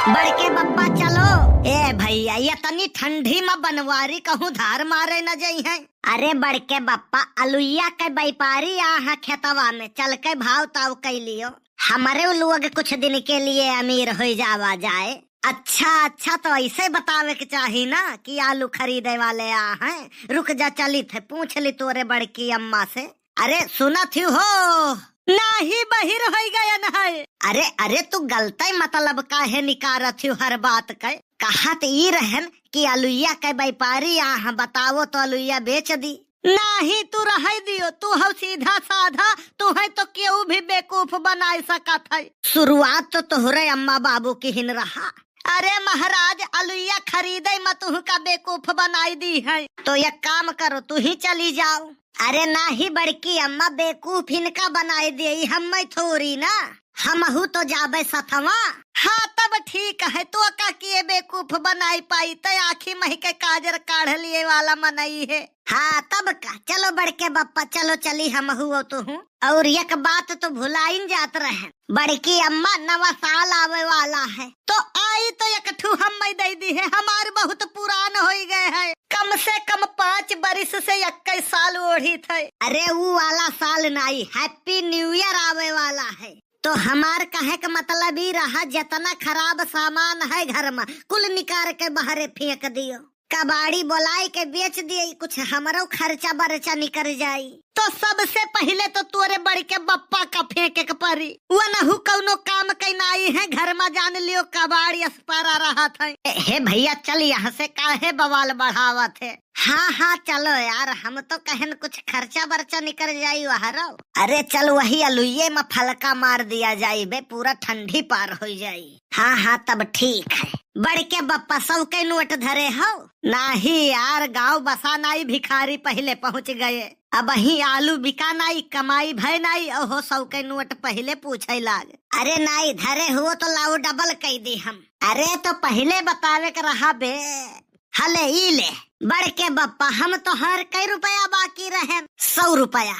बड़के बप्पा चलो। ए भैया ये तनी ठंडी में बनवारी कहूँ धार मारे न जाई है। अरे बड़के बप्पा अलुइया के व्यापारी यहाँ खेतवा में चल के भाव ताव कई लियो। हमारे लोग कुछ दिन के लिए अमीर हो जावा जाए। अच्छा तो ऐसे बतावे के चाहिए ना कि आलू खरीदे वाले आ हैं। रुक जा चली थे पूछ ली तोरे बड़की अम्मा से। अरे सुना थी हो नाही बहिर हो गया ना। अरे तू गलत मतलब काहे निकारत हो हर बात के। कहत ई रहन कि अलुइया के व्यापारी यहाँ बतावो तो अलुइया बेच दी। नहीं तू रह दियो, तू हो सीधा साधा, तू है तो क्यों भी बेवकूफ बना सकत है। शुरुआत तो तोहरे अम्मा बाबू की हिन रहा। अरे महाराज अलुइया खरीदे मत तू का बेवकूफ बनाई दी है। तो एक काम करो तू ही चली जाओ। अरे ना ही बड़की अम्मा बेवकूफ इनका बनाई दे, हम थोड़ी ना, हम तो जाबे सथवा। हाँ तब ठीक है, तो का किए बेवकूफ बनाई पाई तो आखी मही के काजर काढ़ लिए वाला मनई है। हाँ तब का चलो बड़के बप्पा चलो चली हम हुआ तो हूँ। और एक बात तो भुलाइन जात रहे, बड़की अम्मा नवा साल आवे वाला है तो आई तो एक हम दे दी है। हमारे बहुत पुरान हो गए हैं, कम से कम 5 बरिस से 21 साल ओढ़ी थे। अरे वो वाला साल नहीं, हैप्पी न्यू ईयर आवे वाला है। तो हमार कहे का मतलब ही रहा जितना खराब सामान है घर में कुल निकाल के बाहर फेंक दियो। कबाड़ी बोलाई के बेच दिए, कुछ हमारो खर्चा बर्चा निकल जाई। तो सबसे पहले तो तोरे बड़ी के बप्पा का फेंके के परी। वो नहु कौनो काम के नाई है, घर में जान लियो कबाड़ी अस्पारा रहा था। हे भैया चल यहाँ से काहे बवाल बढ़ावत है। हाँ चलो यार, हम तो कहन कुछ खर्चा बर्चा निकल जाई वहाँ। अरे चल वही अलुइये में फलका मार दिया जाई बे, पूरा ठंडी पार हो जाई। हाँ तब ठीक है। बड़के बप्पा सब के नोट धरे हो? नहीं यार, गांव बसा नाई भिखारी पहले पहुंच गए। अब ही आलू बिका नाई, कमाई भय नाई, ओहो सौ के नोट पहले पूछे लाग। अरे नाई धरे हुआ तो लाओ डबल कह दी हम। अरे तो पहले बतावे के रहा बे। हले ई ले बड़के बप्पा, हम तो हर कई रुपया बाकी रहे 100 रुपया।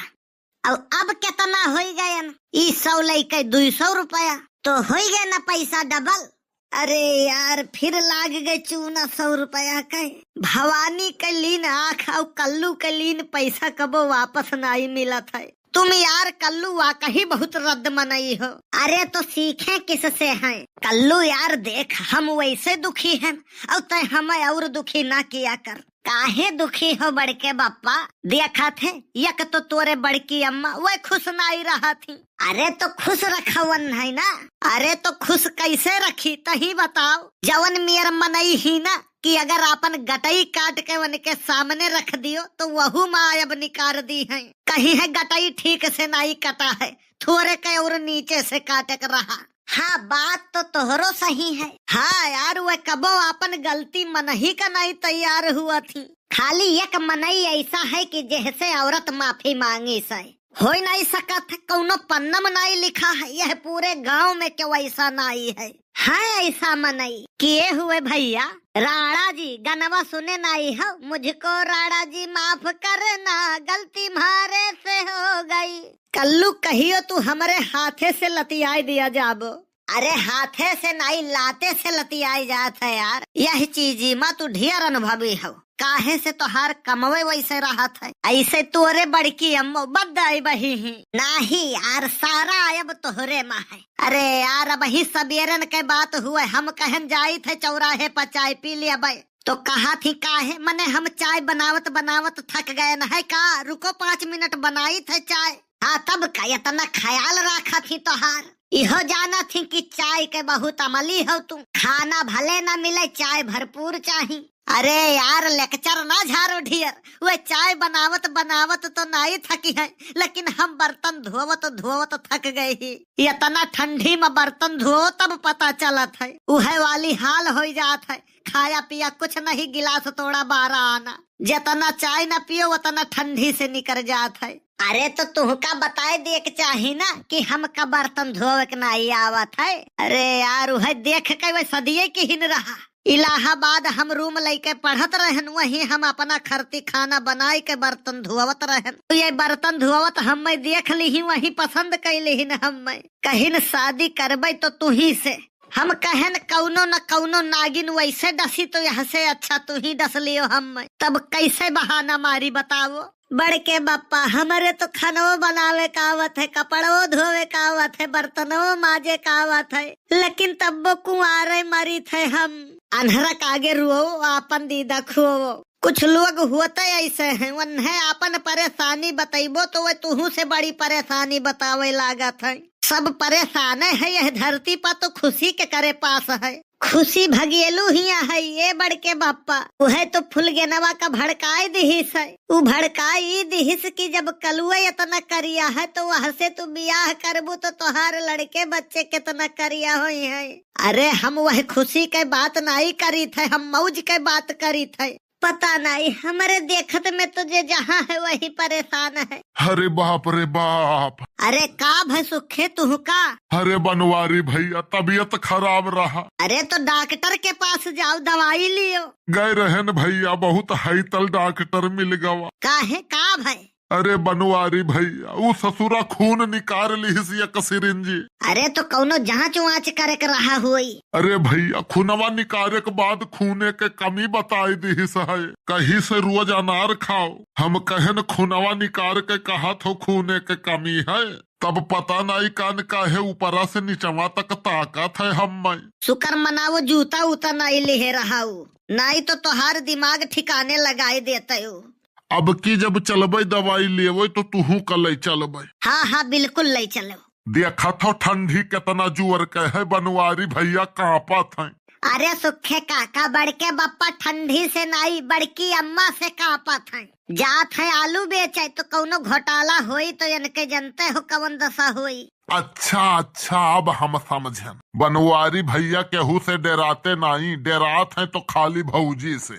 अब कितना हो गए? ई 100 लेके 200 रुपया तो हो गए ना पैसा डबल। अरे यार फिर लाग गए चूना 100 रुपया के। भवानी के लीन आँख और कल्लू के लीन पैसा कबो वापस नहीं मिला था। तुम यार कल्लू वाकई बहुत रद्द मनई हो। अरे तो सीखे किससे हैं? कल्लू यार देख हम वैसे दुखी हैं और तय हमें और दुखी ना किया कर। काहे दुखी हो बड़के बप्पा? देखा थे एक तो तोरे बड़की अम्मा वह खुश नहीं रहा थी। अरे तो खुश रखवन है ना। अरे तो खुश कैसे रखी तही बताओ। जवन मेर मनई ही ना कि अगर अपन गटई काट के वन के सामने रख दियो तो वहू मायब निकाल दी है। कहीं है गटई ठीक से नहीं कटा है, थोड़े के और नीचे से काटे के रहा। हाँ बात तो तोहरो सही है। हाँ यार वह कबो अपन गलती मनही का नहीं तैयार हुआ थी। खाली एक मनई ऐसा है कि जैसे औरत माफी मांगी से हो नहीं सकत। कौनो पन्नम नहीं लिखा है, यह पूरे गांव में क्यों ऐसा नहीं है। हाँ ऐसा मनई किए हुए भैया। राणा जी गनवा सुने नहीं हो? मुझको राणा जी माफ करना, गलती मारे से हो गई। कल्लू कहियो तू हमारे हाथे से लतियाई दिया जाबो। अरे हाथे से नहीं लाते से लतियाई जात है यार। यह चीज माँ तू ढेर अनुभवी हो। काहे से तो हर कमवे वैसे रहा था। ऐसे तोरे बड़की अम्मो बदाई बही ही नहीं यार, सारा अब तोहरे माँ है। अरे यार अब ही सबेरन के बात हुए, हम कहन जाई थे चौराहे पर चाय पी लिया भाई। तो कहा थी काहे? मने हम चाय बनावत थक गए न है का, रुको 5 मिनट बनाई थे चाय। हाँ तब का इतना ख्याल रखा थी तोहार। इहो जाना थी कि चाय के बहुत अमली हो तुम। खाना भले न मिले, चाय भरपूर चाहिए। अरे यार लेक्चर ना झारो ढियर, वह चाय बनावत तो नहीं थकी है, लेकिन हम बर्तन धोवत थक गए ही। इतना ठंडी में बर्तन धो तब पता चलत है। उहे वाली हाल हो जात है। खाया पिया कुछ नहीं, गिलास तोड़ा 12 आना। जितना चाय न पियो उतना ठंडी से निकल जात है। अरे तो तुहका बताए देख चाही ना कि हम का बर्तन धोवे के नहीं आवत है। अरे यार वह देख के वह सदिये की हिन रहा। इलाहाबाद हम रूम लेके पढ़त रहन, वहीं हम अपना खरती खाना बनाए के बर्तन धोवत रहन। तो ये बर्तन धोवत हम देख ली ही, वही पसंद कैली ही हम। कहीं शादी करबे तो तू ही से हम कहन कौनो न कौनो नागिन वैसे डसी तो यहाँ से अच्छा तू ही डस लियो हम। तब कैसे बहाना मारी बताओ। बड़के बप्पा हमारे तो खानो बनावे का आवत है, कपड़ो धोवे का आवत है, बर्तनों माजे का आवत है, लेकिन तब वो कुंवारे मरी थे हम। अनहरक आगे रुओ आपन दीदा खुओ। कुछ लोग होते ऐसे हैं, उन्हें अपन परेशानी बतैबो तो वह तुहू से बड़ी परेशानी बतावे लागत है। सब परेशान है यह धरती पर तो खुशी के करे पास है। खुशी भगेलू हिया है ये बड़के बापा। वह तो फुल गेनवा का भड़काई दिहिस है। वो भड़काई दिहिस की जब कलुआ इतना करिया है तो वह से तू बियाह करबू तो तोहार लड़के बच्चे कितना करिया हुई है। अरे हम वह खुशी के बात नहीं करी थे, हम मौज के बात करी थे। पता नहीं हमारे देखत में तुझे जहाँ है वही परेशान है। अरे बाप रे बाप। अरे का भाई सुखे तू का? अरे बनवारी भैया तबीयत खराब रहा। अरे तो डॉक्टर के पास जाओ दवाई लियो। गए रहन भैया बहुत हैतल डॉक्टर मिल गवा। काहे का भाई? अरे बनवारी भैया वो ससुरा खून निकाल ली एक सिरिंजी। अरे तो कौनो जांच वाच करे के रहा हुई। अरे भैया खूनवा निकाले के बाद खूने के कमी बताई दी है। कहीं से रोज अनार खाओ। हम कहन खूनवा निकाल के कहा तो खूने के कमी है, तब पता नहीं कान का है ऊपरा से नीचवा तक ताकत है हम में। शुक्र मनाओ जूता उता नहीं ले रहा हूँ, नहीं तो तोहार दिमाग ठिकाने लगाई देते हो। अब की जब चलबे दवाई लेवे तो तूहू कल चलबे। हाँ हाँ बिल्कुल ले चलो। देखा तो ठंडी कितना जुअर के है बनवारी भैया कांपत है। अरे सुखे काका बड़के बप्पा ठंडी से नहीं बड़की अम्मा से कांपत है। जात है आलू बेचे तो कौनो घोटाला होई तो इनके जनते हो कवन दशा होई। अच्छा अब हम समझे। बनवारी भैया केहू से डराते नहीं, डरात है तो खाली भौजी से।